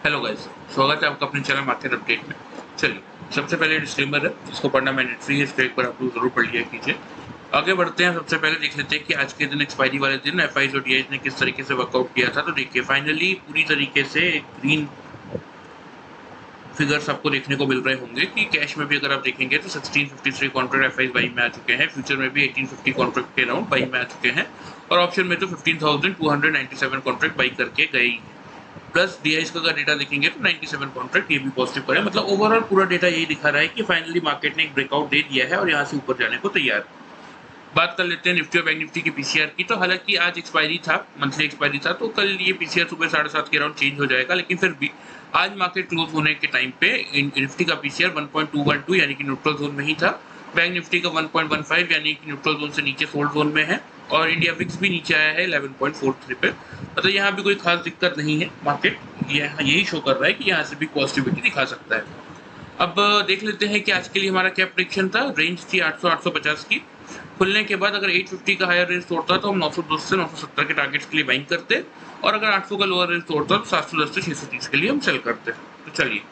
Hello guys, स्वागत है आपका अपने चैनल मार्केट अपडेट में। चलिए, सबसे पहले डिस्क्लेमर है जिसको पढ़ना मैंडेटरी है, इसको एक बार आप लोग जरूर पढ़ लिया कीजिए। आगे बढ़ते हैं। सबसे पहले देख लेते हैं कि आज के दिन एक्सपायरी वाले दिन एफआईज और डीआईज ने किस तरीके से वर्कआउट किया था। तो देखिए, फाइनली पूरी तरीके से ग्रीन फिगर्स आपको देखने को मिल रहे होंगे कि कैश में भी अगर आप देखेंगे तो 1653 कॉन्ट्रैक्ट एफआईज बाइंग में आ चुके हैं, फ्यूचर में भी 1850 कॉन्ट्रैक्ट के अराउंड बाइंग में आ चुके हैं, और ऑप्शन में तो 15,297 कॉन्ट्रैक्ट बाई करके गए ही हैं। प्लस डीआईज का अगर डेटा देखेंगे तो 97 कॉन्ट्रैक्ट, ये भी पॉजिटिव पर है। मतलब ओवरऑल पूरा डेटा यही दिखा रहा है कि फाइनली मार्केट ने एक ब्रेकआउट दे दिया है और यहाँ से ऊपर जाने को तैयार है। बात कर लेते हैं निफ्टी और बैंक निफ्टी की पीसीआर की। तो हालांकि आज एक्सपायरी था, मंथली एक्सपायरी था, तो कल ये पीसीआर सुबह 7:30 के अराउंड चेंज हो जाएगा, लेकिन फिर भी आज मार्केट क्लोज होने के टाइम पे निफ्टी का पीसीआर 1.212 यानी कि न्यूट्रल जोन में ही था। बैंक निफ्टी का 1.15 यानी कि न्यूट्रल जोन से नीचे सोल्ड जोन में है, और इंडिया विक्स भी नीचे आया है 11.43 पे। मतलब यहाँ भी कोई खास दिक्कत नहीं है। मार्केट यही शो कर रहा है कि यहाँ से भी पॉजिटिविटी दिखा सकता है। अब देख लेते हैं कि आज के लिए हमारा क्या प्रेडिक्शन था। रेंज थी 800-850 की। खुलने के बाद अगर 850 का हायर रेंज तोड़ता तो हम 910 से 970 के टारगेट्स के लिए बाइंग करते, और अगर 800 का लोअर रेंज तोड़ता तो 710 से 630 के लिए हम सेल करते। तो चलिए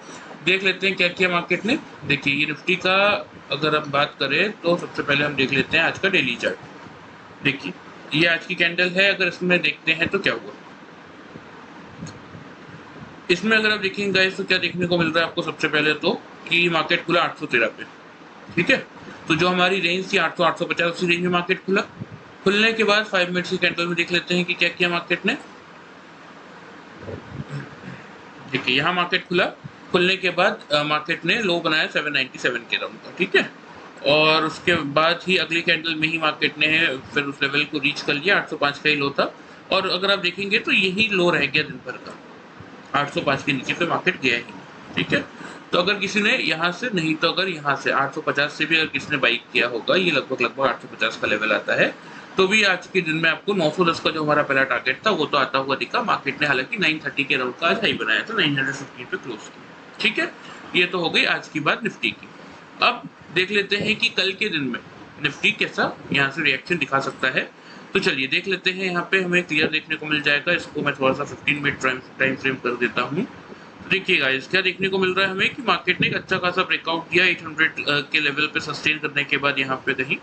देख लेते हैं क्या किया मार्केट ने। देखिए, ये निफ्टी का अगर हम बात करें तो सबसे पहले हम देख लेते हैं आज का डेली चार्ट। देखिए, ये आज की कैंडल है। अगर इसमें देखते हैं तो क्या हुआ, इसमें अगर आप देखेंगे गाइस तो क्या देखने को मिल रहा है आपको। सबसे पहले तो कि मार्केट खुला 813 पे, ठीक है। तो जो हमारी रेंज थी 800-850, उसी रेंज में मार्केट खुला। खुलने के बाद 5 मिनट्स की कैंडल में देख लेते हैं कि क्या किया मार्केट ने। देखिए, यहाँ मार्केट खुला। खुलने के बाद मार्केट ने लो बनाया 797 के राउंड का, ठीक है। और उसके बाद ही अगली कैंडल में ही मार्केट ने फिर उस लेवल को रीच कर लिया। 805 का ही लो था, और अगर आप देखेंगे तो यही लो रह गया दिन भर का। 805 के नीचे पे मार्केट गया ही नहीं, ठीक है। तो अगर किसी ने यहाँ से, नहीं तो अगर यहाँ से 850 से भी अगर किसी ने बाई किया होगा, ये लगभग 850 का लेवल आता है, तो भी आज के दिन में आपको 910 का जो हमारा पहला टारगेट था वो तो आता हुआ दिखा। मार्केट ने हालांकि 930 के राउंड का आज हाई बनाया था, 915 पे क्लोज किया, ठीक है। ये तो हो गई आज की बात निफ्टी की। अब देख लेते हैं कि कल के दिन में निफ्टी कैसा यहाँ से रिएक्शन दिखा सकता है। तो चलिए देख लेते हैं। यहाँ पे हमें क्लियर देखने को मिल जाएगा। इसको मैं थोड़ा सा 15 मिनट टाइम फ्रेम कर देता हूँ। तो देखिए गाइस, क्या देखने को मिल रहा है हमें कि मार्केट ने एक अच्छा खासा ब्रेकआउट दिया 800 के लेवल पे सस्टेन करने के बाद। यहाँ पे कहीं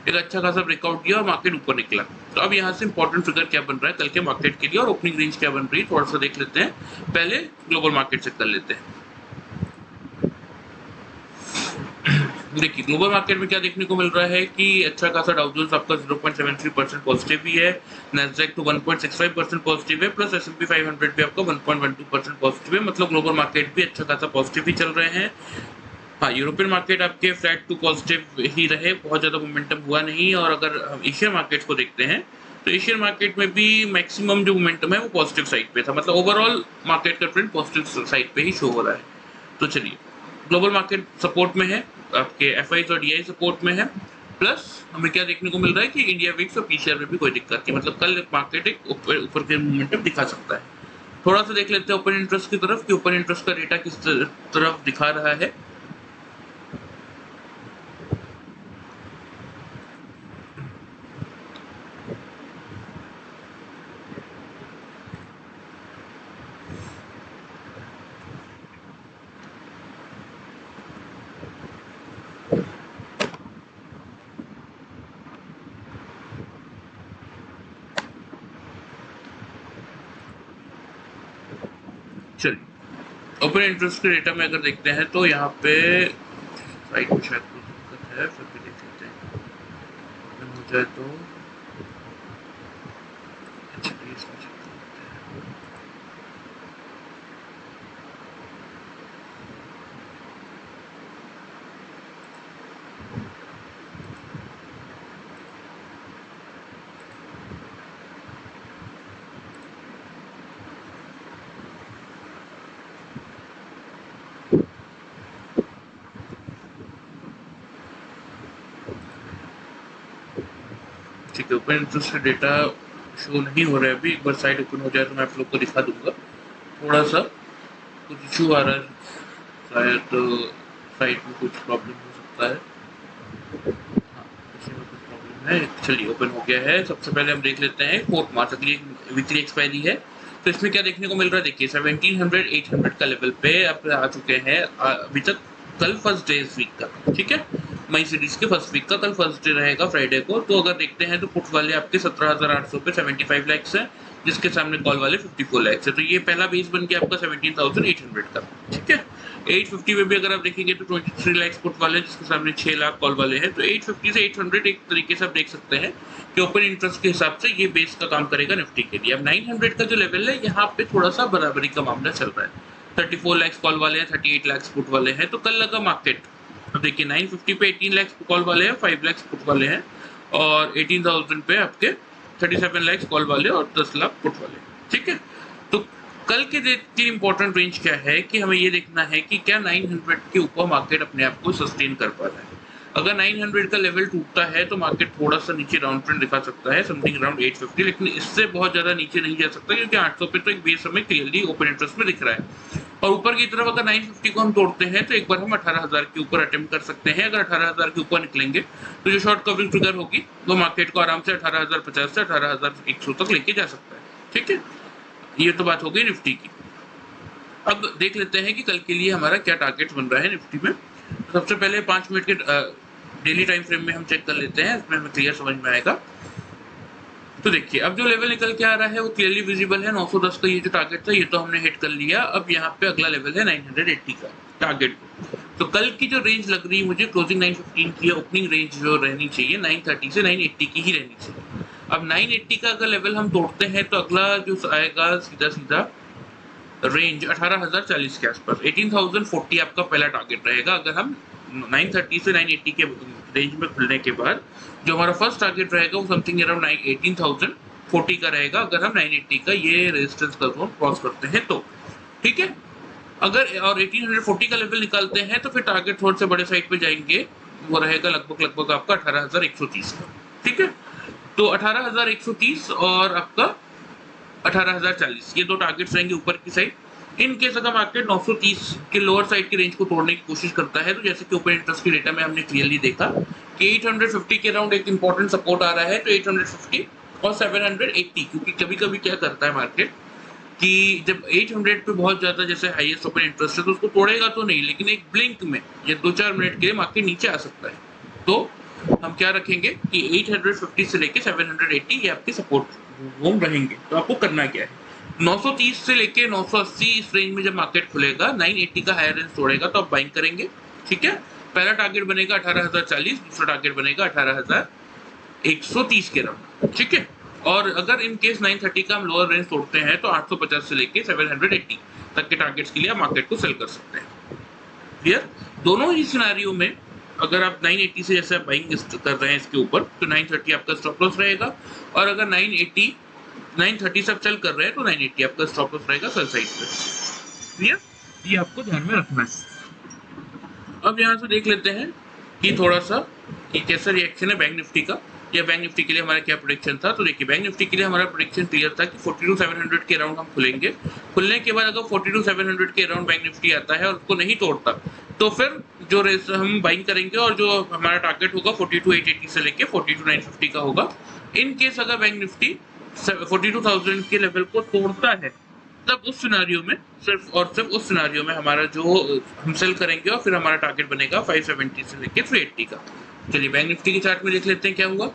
एक अच्छा खासा ब्रेकआउट दिया और मार्केट ऊपर निकला। तो अब यहाँ से इंपॉर्टेंट फिगर क्या बन रहा है कल के मार्केट के लिए, और ओपनिंग रेंज क्या बन रही है, थोड़ा सा देख लेते हैं। पहले ग्लोबल मार्केट चेक कर लेते हैं। देखिए, ग्लोबल मार्केट में क्या देखने को मिल रहा है कि अच्छा खासा डाउ जोन्स आपका 0.73% पॉजिटिव भी है, नैस्डैक तो 1.65% पॉजिटिव है, प्लस S&P 500 भी आपका 1.12% पॉजिटिव है। मतलब ग्लोबल मार्केट भी अच्छा खासा पॉजिटिव ही चल रहे हैं। हाँ, यूरोपियन मार्केट आपके फ्लैट टू पॉजिटिव ही रहे, बहुत ज़्यादा मोमेंटम हुआ नहीं। और अगर हम एशियन मार्केट को देखते हैं तो एशियन मार्केट में भी मैक्सिमम जो मोमेंटम है वो पॉजिटिव साइड पे था। मतलब ओवरऑल मार्केट का ट्रेंड पॉजिटिव साइड पे ही शो हो रहा है। तो चलिए, ग्लोबल मार्केट सपोर्ट में है, आपके एफआईज और डीआई सपोर्ट में है। प्लस हमें क्या देखने को मिल रहा है कि इंडिया विक्स और पीसीआर में भी कोई दिक्कत नहीं। मतलब कल मार्केट एक ऊपर के मोमेंटम दिखा सकता है। थोड़ा सा देख लेते हैं ओपन इंटरेस्ट की तरफ कि ओपन इंटरेस्ट का डेटा किस तरफ दिखा रहा है। चलिए, ओपन इंटरेस्ट के डेटा में अगर देखते हैं तो यहाँ पे राइट में शायद कोई दिक्कत है, फिर भी देख लेते हैं। अगर हो जाए तो चलिए इसमें check करते हैं। ठीक है, ओपन इंटरेस्ट का डेटा शो नहीं हो रहा है अभी। एक बार साइट ओपन हो जाए तो मैं आप लोग को दिखा दूंगा। थोड़ा सा कुछ इशू आ रहा है, शायद साइट में कुछ प्रॉब्लम हो सकता है। हाँ, इसी में कुछ प्रॉब्लम है। चलिए, ओपन हो गया है। सबसे पहले हम देख लेते हैं 4 मार्च अगली वीकली एक्सपायरी है। तो इसमें क्या देखने को मिल रहा है, देखिए 1700 800 का लेवल पे आप आ चुके हैं अभी तक। कल फर्स्ट डे इस वीक का, ठीक है, मई सीरीज के फर्स्ट वीक का कल फर्स्ट डे रहेगा फ्राइडे को। तो अगर देखते हैं तो पुट वाले आपके 17,800 पे 75 लैक्स है, जिसके सामने कॉल वाले 54 लैक्स है। तो ये पहला बेस बन गया आपका 17,800 का, ठीक है। 850 में भी अगर आप देखेंगे तो 23 लैक्स पुट वाले, जिसके सामने 6 लाख कॉल वाले हैं। तो 850 से 800 एक तरीके से आप देख सकते हैं कि ओपन इंटरेस्ट के हिसाब से ये बेस का काम करेगा निफ्टी के लिए। अब 900 का जो लेवल है, यहाँ पे थोड़ा सा बराबरी का मामला चल रहा है। 34 लैक्स कॉल वाले हैं, 38 लैक्स पुट वाले हैं। तो कल लगा मार्केट, अब देखिए 950 पे 18 लैक्स कॉल वाले हैं, 5 लैक्स पुट वाले हैं, और 18,000 पे आपके 37 लैक्स कॉल वाले और 10 लाख पुट वाले, ठीक है। तो कल के डेट की इंपॉर्टेंट रेंज क्या है कि हमें ये देखना है कि क्या 900 के ऊपर मार्केट अपने आप को सस्टेन कर पा रहा है। अगर 900 का लेवल टूटता है तो मार्केट थोड़ा सा नीचे डाउन ट्रेंड दिखा सकता है, समथिंग अराउंड 850, लेकिन इससे बहुत ज्यादा नीचे नहीं जा सकता, क्योंकि 800 पे तो एक बेस हमें क्लियरली ओपन इंटरेस्ट में दिख रहा है। और ऊपर की तरफ अगर 950 को हम तोड़ते हैं तो एक बार हम 18,000 के ऊपर अटेम्प्ट कर सकते हैं। अगर 18,000 के ऊपर निकलेंगे तो जो शॉर्ट कवरिंग फिगर होगी वो मार्केट को आराम से 18,050 से 18,100 तक लेके जा सकता है, ठीक है। ये तो बात हो गई निफ्टी की। अब देख लेते हैं कि कल के लिए हमारा क्या टारगेट बन रहा है निफ्टी में। तो सबसे पहले 5 मिनट के डेली टाइम फ्रेम में हम चेक कर लेते हैं, इसमें हमें क्लियर समझ में आएगा। तो देखिए अब जो लेवल निकल के आ रहा है वो क्लियरली विजिबल है। 910 का ये जो टारगेट था ये तो हमने हिट कर लिया। अब यहाँ पे अगला लेवल है 980 का टारगेट। तो कल की जो रेंज लग रही है मुझे, क्लोजिंग 915 की है, ओपनिंग रेंज जो रहनी चाहिए 930 से 980 की ही रहनी चाहिए। अब 980 का अगर लेवल हम तोड़ते हैं तो अगला जो आएगा सीधा सीधा रेंज 18,040 के आसपास, 18,040 आपका पहला टारगेट रहेगा। अगर हम 930 से 980 के रेंज में खुलने के बाद जो हमारा फर्स्ट टारगेट रहेगा वो समथिंग अराउंड 18,040 का रहेगा, अगर हम 980 का ये रेजिस्टेंस का जोन क्रॉस करते हैं तो, ठीक है। अगर और 1840 का लेवल निकालते हैं तो फिर टारगेट थोड़े से बड़े साइड पे जाएंगे, वो रहेगा लगभग आपका 18,130 का, ठीक है। तो 18,130 और आपका 18,040 ये दो टारगेट्स रहेंगे ऊपर की साइड। इन केस अगर मार्केट 930 के लोअर साइड की रेंज को तोड़ने की कोशिश करता है, तो जैसे कि ओपन इंटरेस्ट के डेटा में हमने क्लियरली देखा कि 850 के अराउंड एक इंपॉर्टेंट सपोर्ट आ रहा है। तो 850 और 780, क्योंकि कभी कभी क्या करता है मार्केट कि जब 800 पे बहुत ज्यादा जैसे हाईएस्ट ओपन इंटरेस्ट है तो उसको तोड़ेगा तो नहीं, लेकिन एक ब्लिंक में या 2-4 मिनट के लिए मार्केट नीचे आ सकता है। तो हम क्या रखेंगे कि 850 से लेके 780 ये आपके सपोर्ट जोन रहेंगे। तो आपको करना क्या है, 930 से लेके 980 इस रेंज में जब मार्केट खुलेगा 980 का हायर रेंज तोड़ेगा तो आप बाइंग करेंगे, ठीक है। पहला टारगेट बनेगा 18,040, दूसरा टारगेट बनेगा 18,130 के राउंड, ठीक है। और अगर इन केस 930 का हम लोअर रेंज तोड़ते हैं तो 850 से लेके 780 तक के टारगेट्स के लिए आप मार्केट को सेल कर सकते हैं। क्लियर, दोनों ही सिनेरियो में अगर आप 980 से जैसे आप बाइंग कर रहे हैं इसके ऊपर तो 930 आपका स्टॉप लॉस रहेगा, और अगर 930 से आप सेल कर रहे हैं तो 980 आपका स्टॉप लॉस रहेगा सेल साइड पे। क्लियर, ये आपको ध्यान में रखना है। अब यहाँ से देख लेते हैं कि थोड़ा सा कि कैसा रिएक्शन है बैंक निफ्टी का, या बैंक निफ्टी के लिए हमारा क्या प्रोडिक्शन था। तो देखिए बैंक निफ्टी के लिए हमारा प्रोडिक्शन क्लियर था कि 42,700 के अराउंड हम खुलेंगे। खुलने के बाद अगर 42,700 के अराउंड बैंक निफ्टी आता है और उसको नहीं तोड़ता तो फिर जो रेस हम बाइंग करेंगे और जो हमारा टारगेट होगा 42,880 से लेके 42,950 का होगा। इन केस अगर बैंक निफ्टी 42,000 के लेवल को तोड़ता है तब उस सिनेरियो में सिर्फ और सिर्फ उस सिनेरियो में हमारा जो हम सेल करेंगे और फिर हमारा टारगेट बनेगा 570 से लेके 380 का। चलिए बैंक निफ्टी के चार्ट में देख लेते हैं क्या हुआ।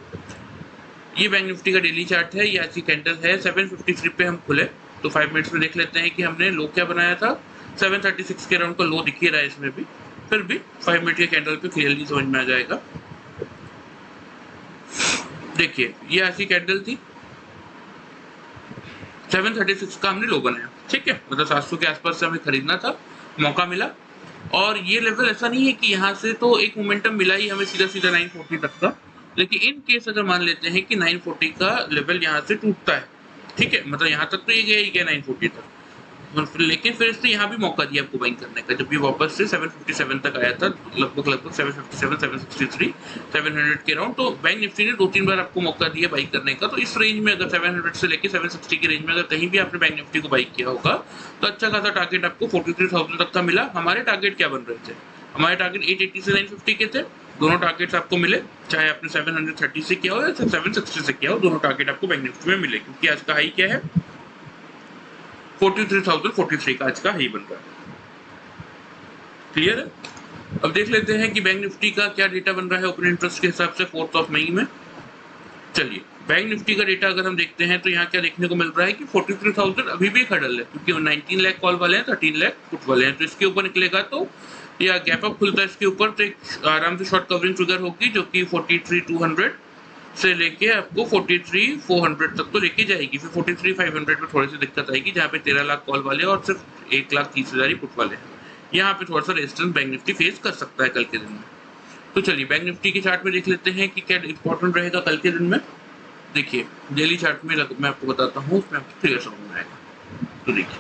ये बैंक निफ्टी का डेली चार्ट है, ये ऐसी कैंडल है 753 पे हम खुले। तो 5 मिनट्स में देख लेते हैं कि हमने लो क्या बनाया था, 736 के अराउंड का लो दिख ही रहा है इसमें भी, फिर भी 5 मिनट के कैंडल पे क्लियरली समझ में आ जाएगा। देखिए ये ऐसी कैंडल थी, 736 का हमने लो बनाया, ठीक है। मतलब 700 के आसपास से हमें खरीदना था, मौका मिला। और ये लेवल ऐसा नहीं है कि यहाँ से तो एक मोमेंटम मिला ही हमें सीधा सीधा 940 तक का, लेकिन इन केस अगर मान लेते हैं कि 940 का लेवल यहाँ से टूटता है, ठीक है, मतलब यहाँ तक तो ये गया ही गया 940 तक, लेकिन फिर इसने यहाँ भी मौका दिया आपको बाइंग करने का। जब भी वापस से 757 तक आया था, लगभग 757, 763, 700 के राउंड, तो बैंक निफ्टी ने 2-3 बार आपको मौका दिया बाइंग करने का। तो इस रेंज में अगर 700 से लेके 760 की रेंज में अगर कहीं भी आपने बैंक निफ्टी को बाइंग किया होगा तो अच्छा खासा टारगेट आपको 43,000 तक का मिला। हमारे टारगेट क्या बन रहे थे, हमारे टारगेट 880 से 950 के थे। दोनों टारगेट्स आपको मिले, चाहे आपने 730 से किया हो या 760 से किया हो, दोनों टारगेट आपको बैंक निफ्टी में मिले, क्योंकि आज का हाई क्या है 43,043 का आज का हाई बन रहा है। क्लियर है? अब देख लेते हैं कि बैंक निफ्टी का क्या डेटा बन रहा है ओपन इंटरेस्ट के हिसाब से 4 मई में। चलिए बैंक निफ्टी का डेटा अगर हम देखते हैं तो यहाँ क्या देखने को मिल रहा है कि 43,000 अभी भी हडल है, क्योंकि 19 लाख कॉल वाले हैं, 13 लाख पुट वाले हैं। तो इसके ऊपर निकलेगा तो या गैप अप खुलता है इसके ऊपर तो एक आराम से शॉर्ट कवरिंग ट्रिगर होगी, जो कि 43,200 से लेके आपको 43,400 तक तो लेके जाएगी। फिर 43,500 में थोड़ी सी दिक्कत आएगी, जहाँ पे 13 लाख कॉल वाले और सिर्फ 1,30,000 ही पुट वाले हैं। यहाँ पे थोड़ा सा रेजिस्टेंस बैंक निफ्टी फेस कर सकता है कल के दिन में। तो चलिए बैंक निफ्टी के चार्ट में देख लेते हैं कि क्या इंपॉर्टेंट रहेगा कल के दिन में। देखिए डेली चार्ट में मैं आपको बताता हूँ, उसमें आपको क्लियर समझ में आएगा। तो देखिए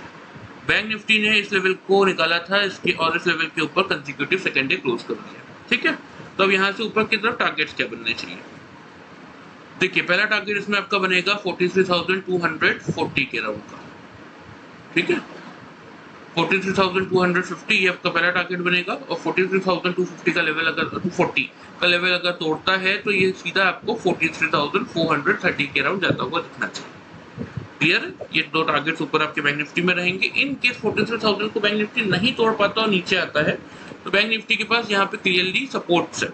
बैंक निफ्टी ने इस लेवल को निकाला था इसके, और इस लेवल के ऊपर कंसेक्यूटिव सेकेंड डे क्लोज कर दिया। ठीक है, तो अब यहाँ से ऊपर की तरफ टारगेट्स क्या बनने चाहिए। देखिए पहला टारगेट इसमें आपका बनेगा 43,240 के राउंड का। ठीक है, 43,250 ये आपका पहला टारगेट बनेगा, और 43,250 का लेवल अगर 240 का लेवल अगर तोड़ता है तो ये सीधा आपको 43,430 के राउंड जाता हुआ दिखना चाहिए। क्लियर है? ये दो टारगेट्स ऊपर आपके बैंक निफ्टी में रहेंगे। इन केस 43,000 को बैंक निफ्टी नहीं तोड़ पाता और नीचे आता है तो बैंक निफ्टी के पास यहाँ पे क्लियरली सपोर्ट्स है,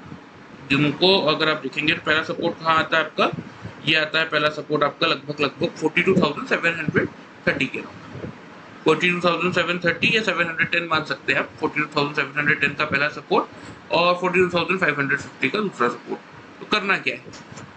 जिनको अगर आप देखेंगे तो पहला सपोर्ट कहाँ आता है आपका, ये आता है पहला सपोर्ट आपका लगभग 42,730 के राउंड, 42,730 या 710 मान सकते हैं आप। 42,710 का पहला सपोर्ट और 42,550 का दूसरा सपोर्ट। तो करना क्या है,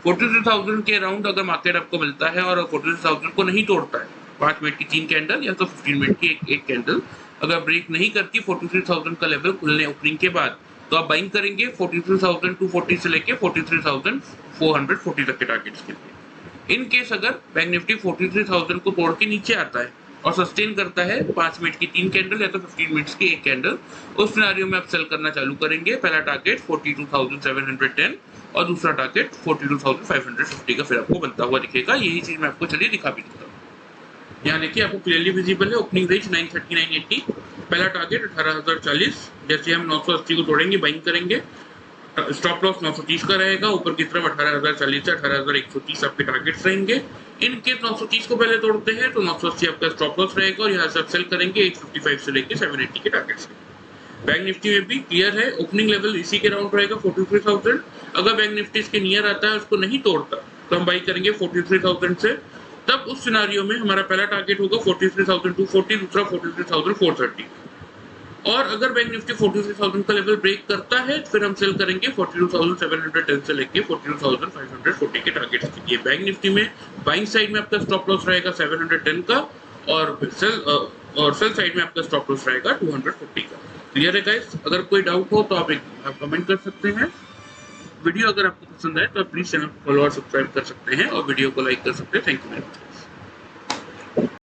43,000 के अराउंड अगर मार्केट आपको मिलता है और 43,000 को नहीं तोड़ता है, 5 मिनट की 3 कैंडल या तो 15 मिनट की एक कैंडल अगर ब्रेक नहीं करती 43,000 का लेवल खुलने ओपनिंग के बाद, तो आप बाइंग करेंगे 43,240 से लेके 43,440 तक के टारगेट्स के लिए। इन केस अगर बैंक निफ्टी 43,000 को तोड़ के नीचे आता है और सस्टेन करता है 5 मिनट की 3 कैंडल या तो 15 मिनट्स की एक कैंडल, उस सिनेरियो में आप सेल करना चालू करेंगे। पहला टारगेट 42,710 और दूसरा टारगेट 42,550 का फिर आपको बनता हुआ दिखेगा। यही चीज मैं आपको चलिए दिखा भी देता हूँ। यहाँ देखिए आपको क्लियरली विजिबल है ओपनिंग रेंज 930 980, पहला टारगेट 18,040। जैसे हम 980 को तोड़ेंगे बाइंग करेंगे, स्टॉप लॉस 930 का रहेगा, ऊपर की तरफ 18,040 से 18,130 आपके टारगेट्स रहेंगे। इन केस 930 को पहले तोड़ते हैं तो 980 आपका स्टॉप लॉस रहेगा और यहाँ से आप सेल करेंगे 855 से लेके 780 के टारगेट्स। बैंक निफ्टी में भी क्लियर है, ओपनिंग लेवल इसी के राउंड रहेगा 43,000। अगर बैंक निफ्टी इसके नियर आता है उसको नहीं तोड़ता तो हम बाई करेंगे 43,000 से। तब उस सिनारियो में हमारा पहला टारगेट होगा 43,240, दूसरा 43,430। और अगर बैंक निफ्टी 43,000 का लेवल ब्रेक करता है फिर हम सेल करेंगे 42,710 से लेके 42,540 के टारगेट्स के लिए। बैंक निफ्टी में बाइंग साइड में आपका स्टॉप लॉस रहेगा 710 का और सेल साइड में आपका स्टॉप लॉस रहेगा 240 का। क्लियर है गाइस? अगर कोई डाउट हो तो आप कमेंट कर सकते हैं। वीडियो अगर आपको पसंद आए तो आप प्लीज चैनल को फॉलो और सब्सक्राइब कर सकते हैं और वीडियो को लाइक कर सकते हैं। Thank you very much.